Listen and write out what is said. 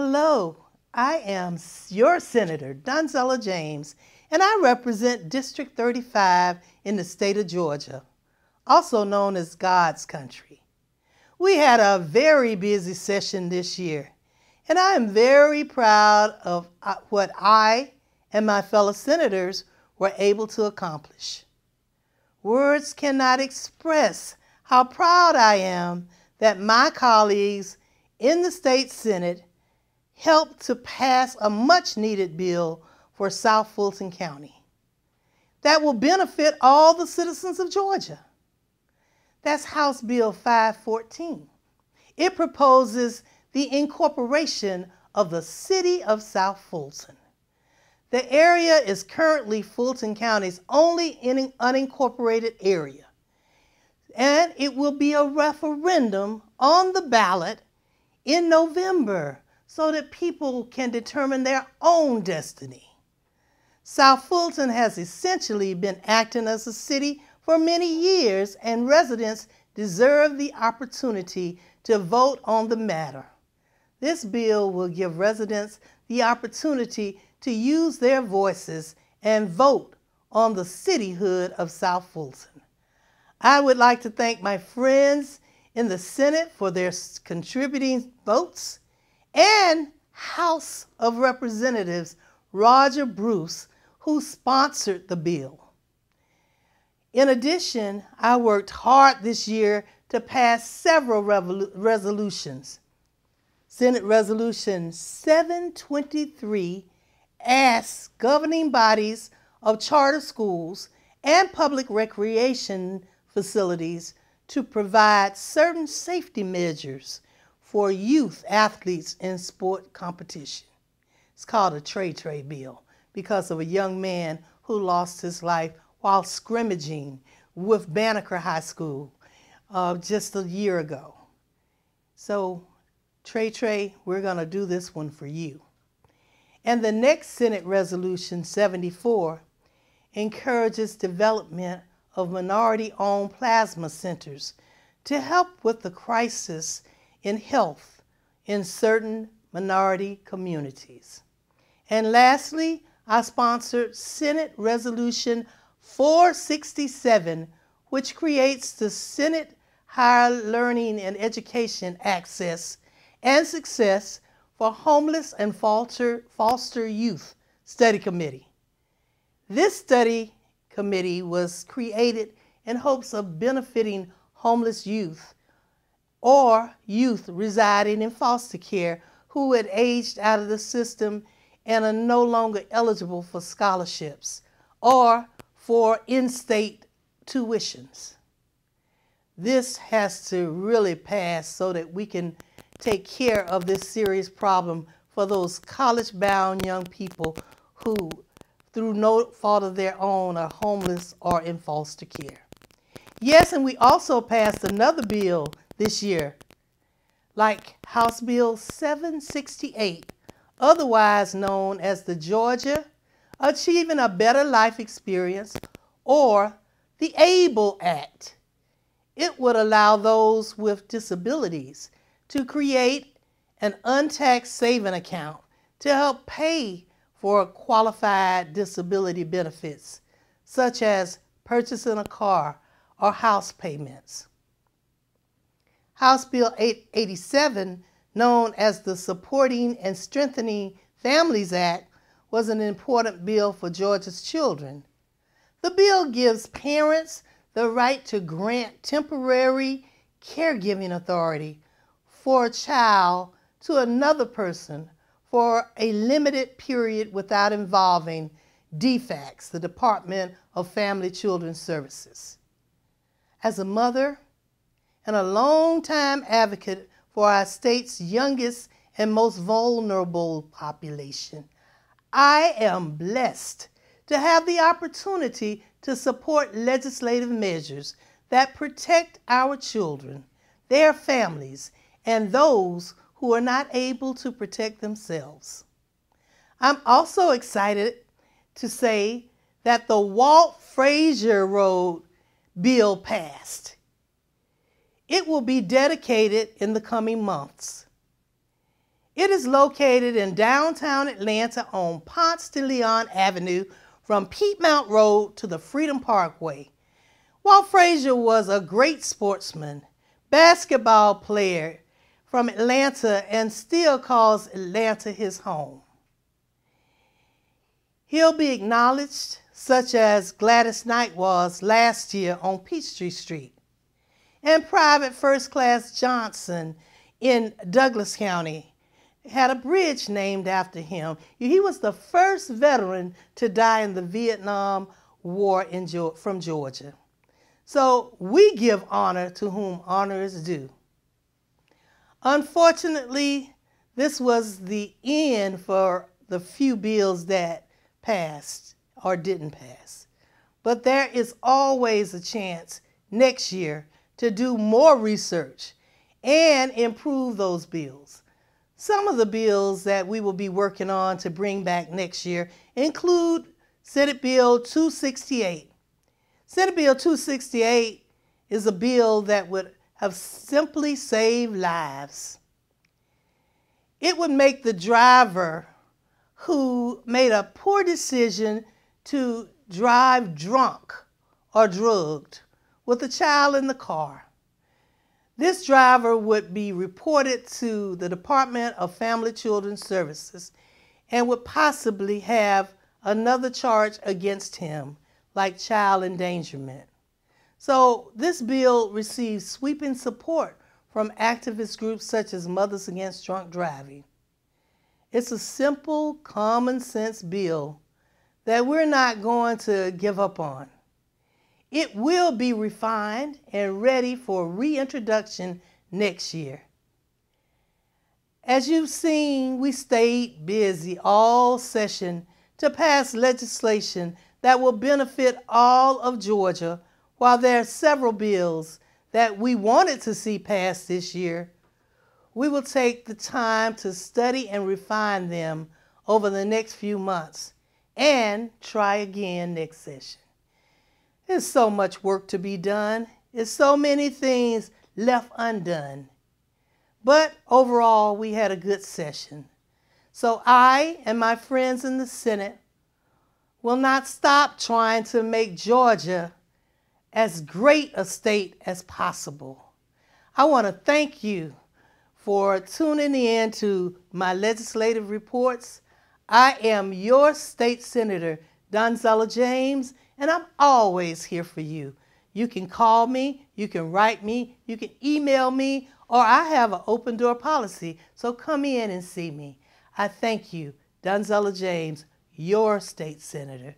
Hello, I am your Senator, Donzella James, and I represent District 35 in the state of Georgia, also known as God's country. We had a very busy session this year, and I am very proud of what I and my fellow senators were able to accomplish. Words cannot express how proud I am that my colleagues in the state Senate helped to pass a much-needed bill for South Fulton County that will benefit all the citizens of Georgia. That's House Bill 514. It proposes the incorporation of the city of South Fulton. The area is currently Fulton County's only unincorporated area, and it will be a referendum on the ballot in November so that people can determine their own destiny. South Fulton has essentially been acting as a city for many years, and residents deserve the opportunity to vote on the matter. This bill will give residents the opportunity to use their voices and vote on the cityhood of South Fulton. I would like to thank my friends in the Senate for their contributing votes, and House of Representatives Roger Bruce, who sponsored the bill. In addition, I worked hard this year to pass several resolutions. Senate Resolution 723 asks governing bodies of charter schools and public recreation facilities to provide certain safety measures for youth athletes in sport competition. It's called a Trey bill because of a young man who lost his life while scrimmaging with Banneker High School just a year ago. So Trey, we're going to do this one for you. And the next Senate Resolution 74 encourages development of minority-owned plasma centers to help with the crisis in health in certain minority communities. And lastly, I sponsored Senate Resolution 467, which creates the Senate Higher Learning and Education Access and Success for Homeless and Foster Youth Study Committee. This study committee was created in hopes of benefiting homeless youth or youth residing in foster care who had aged out of the system and are no longer eligible for scholarships or for in-state tuitions. This has to really pass so that we can take care of this serious problem for those college-bound young people who, through no fault of their own, are homeless or in foster care. Yes, and we also passed another bill this year, like House Bill 768, otherwise known as the Georgia Achieving a Better Life Experience, or the ABLE Act. It would allow those with disabilities to create an untaxed saving account to help pay for qualified disability benefits, such as purchasing a car or house payments. House Bill 887, known as the Supporting and Strengthening Families Act, was an important bill for Georgia's children. The bill gives parents the right to grant temporary caregiving authority for a child to another person for a limited period without involving DFACS, the Department of Family Children Services. As a mother and a longtime advocate for our state's youngest and most vulnerable population, I am blessed to have the opportunity to support legislative measures that protect our children, their families, and those who are not able to protect themselves. I'm also excited to say that the Walt Frazier Road bill passed. It will be dedicated in the coming months. It is located in downtown Atlanta on Ponce de Leon Avenue from Piedmont Road to the Freedom Parkway. Walt Frazier was a great sportsman, basketball player from Atlanta, and still calls Atlanta his home. He'll be acknowledged, such as Gladys Knight was last year on Peachtree Street, and Private First Class Johnson in Douglas County had a bridge named after him. He was the first veteran to die in the Vietnam War from Georgia. So we give honor to whom honor is due. Unfortunately, this was the end for the few bills that passed or didn't pass. But there is always a chance next year to do more research and improve those bills. Some of the bills that we will be working on to bring back next year include Senate Bill 268. Senate Bill 268 is a bill that would have simply saved lives. It would make the driver who made a poor decision to drive drunk or drugged with a child in the car. This driver would be reported to the Department of Family Children Services and would possibly have another charge against him, like child endangerment. So this bill receives sweeping support from activist groups such as Mothers Against Drunk Driving. It's a simple, common sense bill that we're not going to give up on. It will be refined and ready for reintroduction next year. As you've seen, we stayed busy all session to pass legislation that will benefit all of Georgia. While there are several bills that we wanted to see passed this year, we will take the time to study and refine them over the next few months and try again next session. There's so much work to be done. There's so many things left undone. But overall, we had a good session. So I and my friends in the Senate will not stop trying to make Georgia as great a state as possible. I want to thank you for tuning in to my legislative reports. I am your state senator, Donzella James, and I'm always here for you. You can call me, you can write me, you can email me, or I have an open door policy, so come in and see me. I thank you, Donzella James, your state senator.